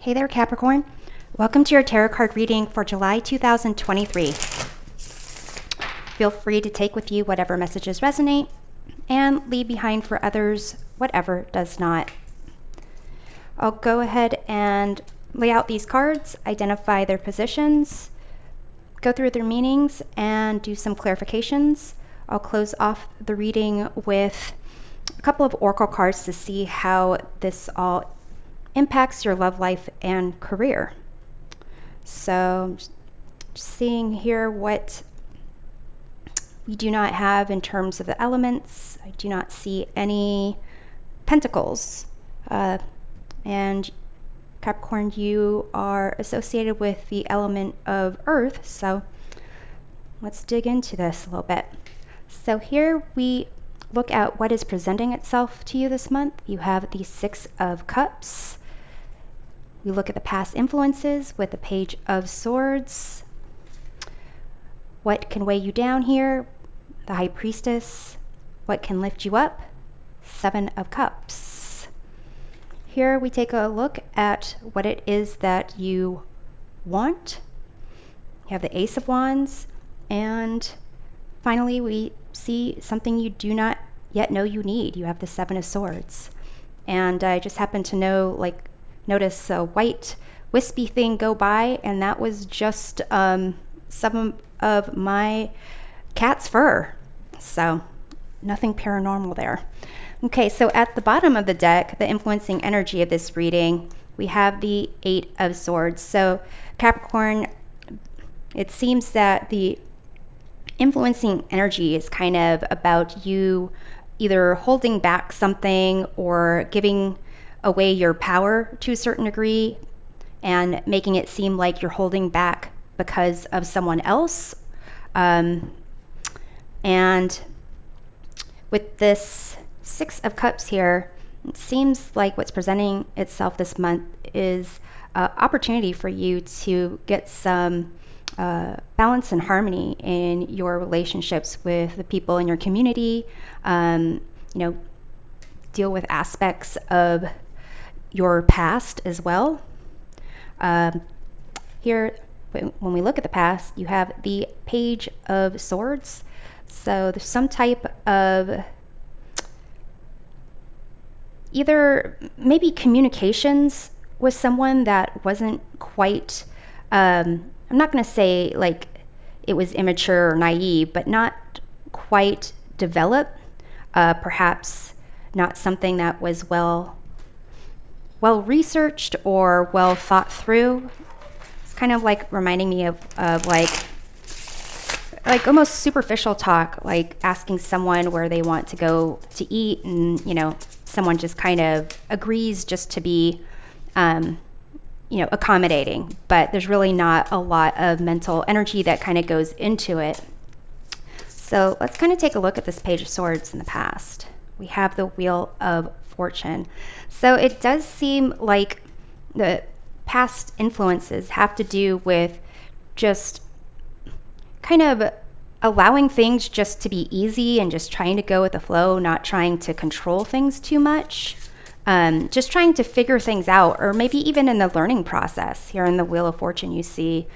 Hey there, Capricorn. Welcome to your tarot card reading for July 2023. Feel free to take with you whatever messages resonate and leave behind for others whatever does not. I'll go ahead and lay out these cards, identify their positions, go through their meanings, and do some clarifications. I'll close off the reading with a couple of oracle cards to see how this all impacts your love life and career. So just seeing here what we do not have in terms of the elements. I do not see any pentacles. And Capricorn, you are associated with the element of earth. So let's dig into this a little bit. So here we look at what is presenting itself to you this month. You have the Six of Cups. We look at the past influences with the Page of Swords. What can weigh you down here? The High Priestess. What can lift you up? Seven of Cups. Here we take a look at what it is that you want. You have the Ace of Wands. And finally, we see something you do not yet know you need. You have the Seven of Swords. And I just happen to notice a white wispy thing go by, and that was just some of my cat's fur. So nothing paranormal there. Okay, so at the bottom of the deck, the influencing energy of this reading, we have the Eight of Swords. So Capricorn, it seems that the influencing energy is kind of about you either holding back something or giving away your power to a certain degree and making it seem like you're holding back because of someone else. And with this Six of Cups here, it seems like what's presenting itself this month is an opportunity for you to get some balance and harmony in your relationships with the people in your community. Deal with aspects of your past as well. Here, when we look at the past, you have the Page of Swords. So there's some type of either maybe communications with someone that wasn't quite, I'm not going to say like it was immature or naive, but not quite developed. Perhaps not something that was well researched or well thought through. It's kind of like reminding me of like almost superficial talk, like asking someone where they want to go to eat, and someone just kind of agrees just to be accommodating, but there's really not a lot of mental energy that kind of goes into it. So let's kind of take a look at this Page of Swords in the past. We have the Wheel of Fortune. So it does seem like the past influences have to do with just kind of allowing things just to be easy and just trying to go with the flow, not trying to control things too much, just trying to figure things out, or maybe even in the learning process. Here in the Wheel of Fortune, you see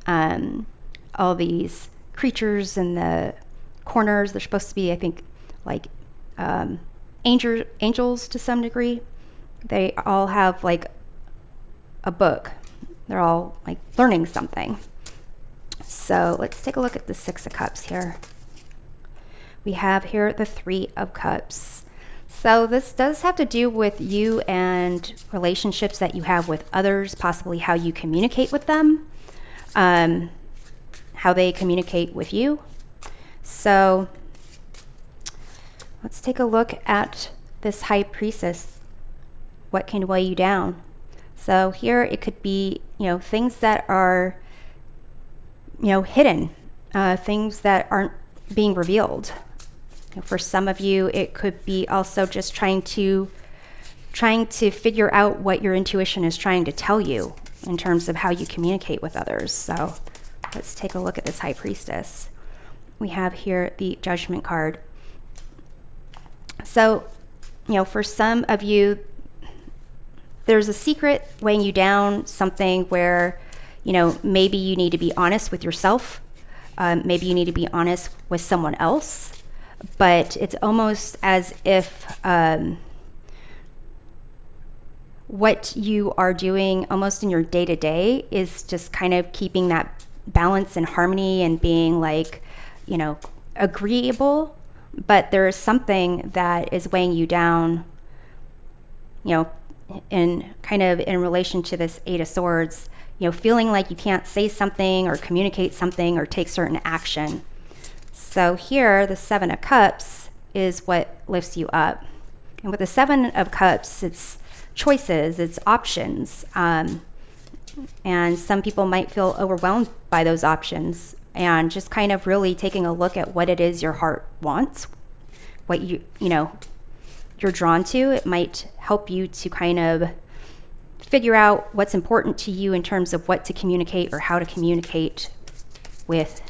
all these creatures in the corners. They're supposed to be, I think, like angels to some degree. They all have like a book. They're all like learning something. So let's take a look at the Six of Cups here. We have here the Three of Cups. So this does have to do with you and relationships that you have with others, possibly how you communicate with them, how they communicate with you. So let's take a look at this High Priestess. What can weigh you down? So here it could be, things that are, hidden, things that aren't being revealed. For some of you, it could be also just trying to figure out what your intuition is trying to tell you in terms of how you communicate with others. So let's take a look at this High Priestess. We have here the Judgment card. So, for some of you, there's a secret weighing you down, something where, maybe you need to be honest with yourself. Maybe you need to be honest with someone else. But it's almost as if what you are doing almost in your day-to-day is just kind of keeping that balance and harmony and being like, agreeable. But there is something that is weighing you down, in kind of in relation to this Eight of Swords, feeling like you can't say something or communicate something or take certain action. So here, the Seven of Cups is what lifts you up. And with the Seven of Cups, it's choices, it's options. And some people might feel overwhelmed by those options, and just kind of really taking a look at what it is your heart wants, what you're drawn to. It might help you to kind of figure out what's important to you in terms of what to communicate or how to communicate with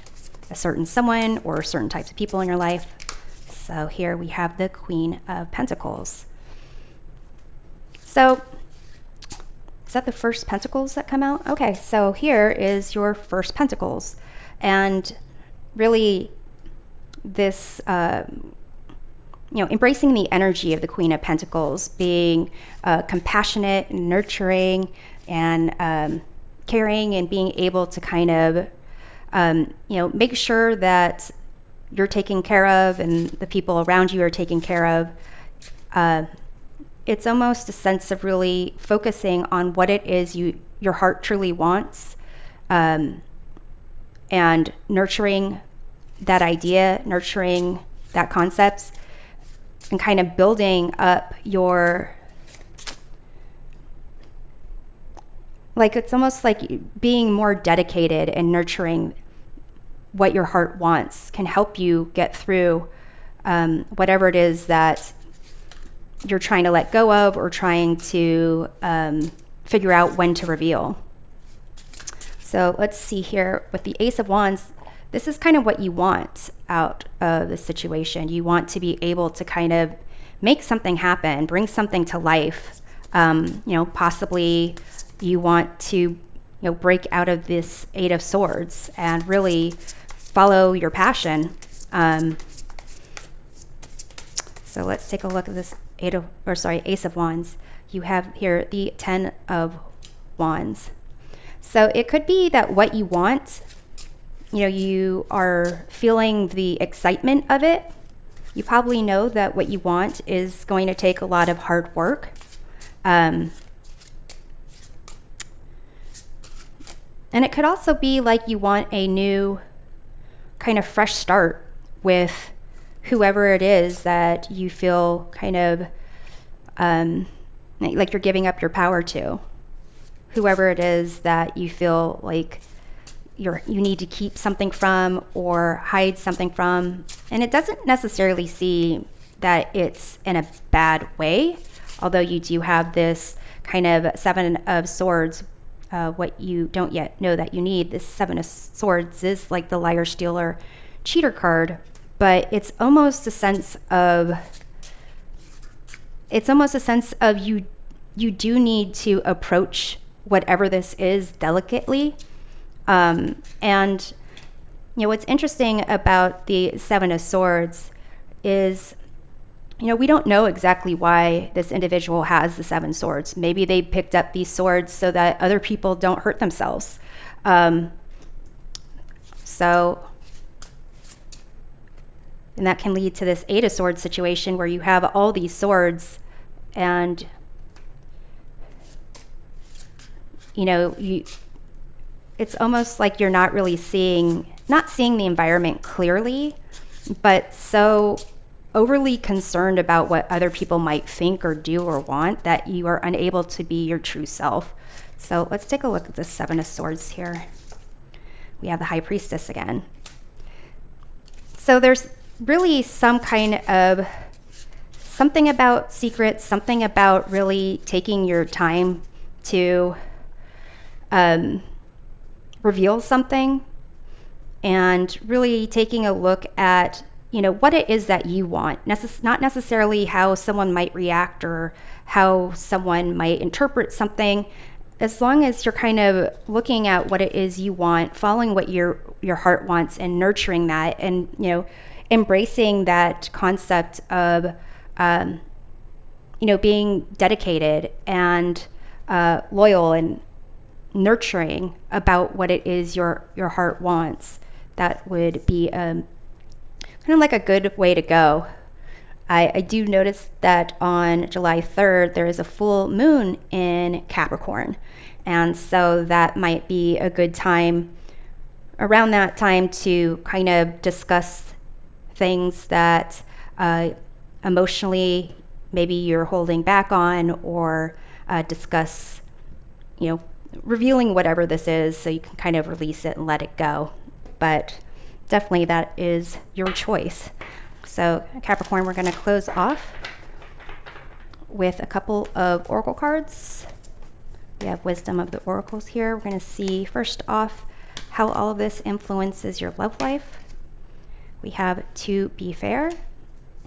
a certain someone or certain types of people in your life. So here we have the Queen of Pentacles. So is that the first Pentacles that come out? Okay, so here is your first Pentacles. And really this, embracing the energy of the Queen of Pentacles, being compassionate and nurturing and caring, and being able to kind of, make sure that you're taken care of and the people around you are taken care of. It's almost a sense of really focusing on what it is your heart truly wants, and nurturing that idea, nurturing that concept, and kind of building up it's almost like being more dedicated and nurturing what your heart wants can help you get through whatever it is that you're trying to let go of or trying to figure out when to reveal. So let's see here with the Ace of Wands. This is kind of what you want out of the situation. You want to be able to kind of make something happen, bring something to life. Possibly you want to, break out of this Eight of Swords and really follow your passion. So let's take a look at this Ace of Wands. You have here the Ten of Wands. So it could be that what you want, you are feeling the excitement of it. You probably know that what you want is going to take a lot of hard work. And it could also be like you want a new kind of fresh start with whoever it is that you feel kind of like you're giving up your power to. Whoever it is that you feel like you need to keep something from or hide something from. And it doesn't necessarily seem that it's in a bad way, although you do have this kind of Seven of Swords. What you don't yet know that you need. This Seven of Swords is like the liar, stealer, cheater card, but it's almost a sense of you do need to approach whatever this is delicately. And what's interesting about the Seven of Swords is, we don't know exactly why this individual has the Seven Swords. Maybe they picked up these swords so that other people don't hurt themselves. And that can lead to this Eight of Swords situation where you have all these swords and, it's almost like you're not really seeing the environment clearly, but so overly concerned about what other people might think or do or want that you are unable to be your true self. So let's take a look at the Seven of Swords here. We have the High Priestess again. So there's really some kind of something about secrets, something about really taking your time to reveal something, and really taking a look at what it is that you want, not necessarily how someone might react or how someone might interpret something. As long as you're kind of looking at what it is you want, following what your heart wants and nurturing that, and embracing that concept of being dedicated and loyal and nurturing about what it is your heart wants, that would be kind of like a good way to go. I do notice that on July 3rd, there is a full moon in Capricorn. And so that might be a good time around that time to kind of discuss things that emotionally maybe you're holding back on, or discuss, revealing whatever this is so you can kind of release it and let it go. But definitely that is your choice. So Capricorn, we're going to close off with a couple of oracle cards. We have Wisdom of the Oracles here. We're going to see first off how all of this influences your love life. We have To Be Fair,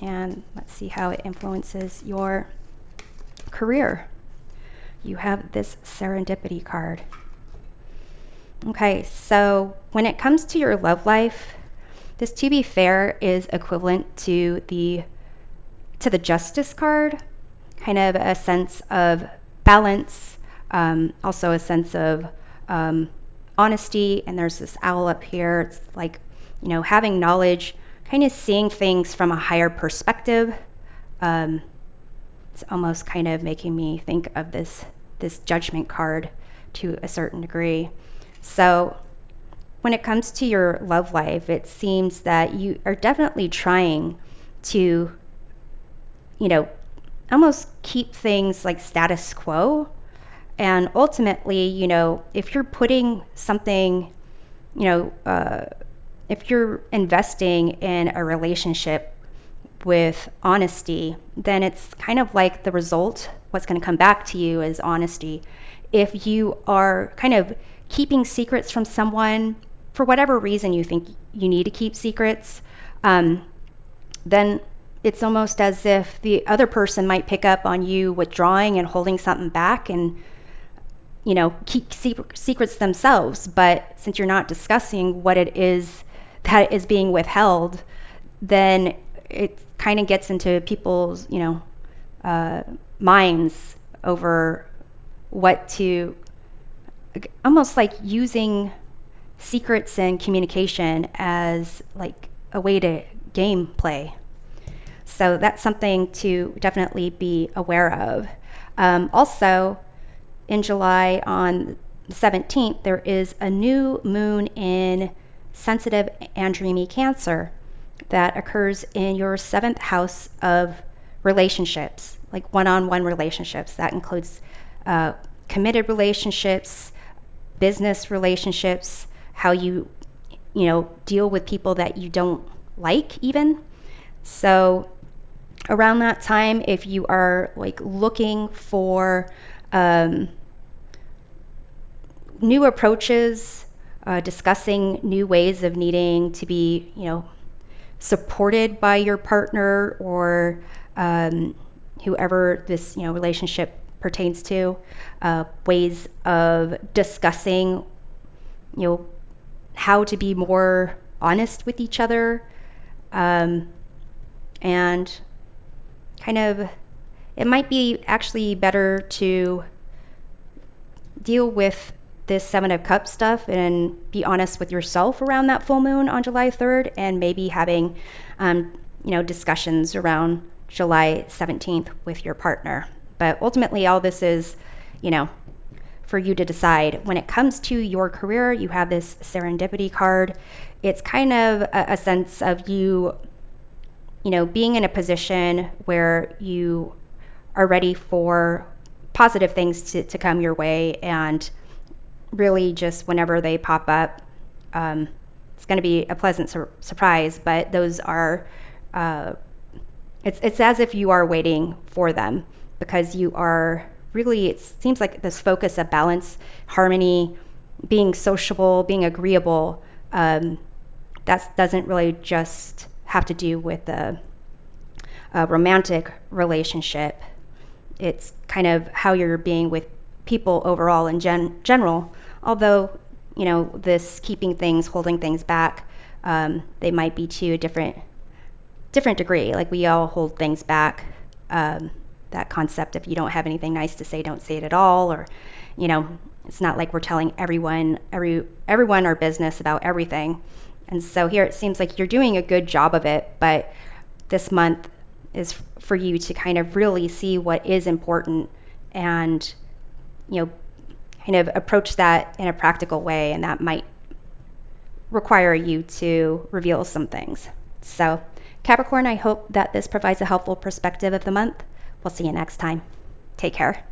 and let's see how it influences your career. You have this Serendipity card. Okay, so when it comes to your love life, this To Be Fair is equivalent to the Justice card, kind of a sense of balance, also a sense of honesty. And there's this owl up here. It's like, having knowledge, kind of seeing things from a higher perspective. It's almost kind of making me think of this Judgment card to a certain degree. So when it comes to your love life, it seems that you are definitely trying to, almost keep things like status quo. And ultimately, if you're putting something, if you're investing in a relationship with honesty, then it's kind of like the result, what's going to come back to you is honesty. If you are kind of keeping secrets from someone, for whatever reason you think you need to keep secrets, then it's almost as if the other person might pick up on you withdrawing and holding something back and, keep secrets themselves. But since you're not discussing what it is that is being withheld, then it kind of gets into people's, minds over what to, almost like using secrets and communication as like a way to game play. So that's something to definitely be aware of. Also, in July on the 17th, there is a new moon in sensitive and dreamy Cancer that occurs in your 7th house of relationships, like one-on-one relationships. That includes committed relationships, business relationships, how you deal with people that you don't like even. So around that time, if you are like looking for new approaches, discussing new ways of needing to be, supported by your partner or whoever this, relationship pertains to, ways of discussing, how to be more honest with each other, and kind of, it might be actually better to deal with this 7 of Cups stuff and be honest with yourself around that full moon on July 3rd, and maybe having, discussions around July 17th with your partner. But ultimately, all this is, for you to decide. When it comes to your career, you have this Serendipity card. It's kind of a sense of you, being in a position where you are ready for positive things to come your way, and really just whenever they pop up, it's going to be a pleasant surprise. But those are, it's as if you are waiting for them, because you are really, it seems like this focus of balance, harmony, being sociable, being agreeable, that doesn't really just have to do with a romantic relationship. It's kind of how you're being with people overall in general. Although, this keeping things, holding things back, they might be to a different degree. Like, we all hold things back. That concept, if you don't have anything nice to say, don't say it at all. Or, it's not like we're telling everyone our business about everything. And so here it seems like you're doing a good job of it, but this month is for you to kind of really see what is important and, kind of approach that in a practical way. And that might require you to reveal some things. So Capricorn, I hope that this provides a helpful perspective of the month. We'll see you next time. Take care.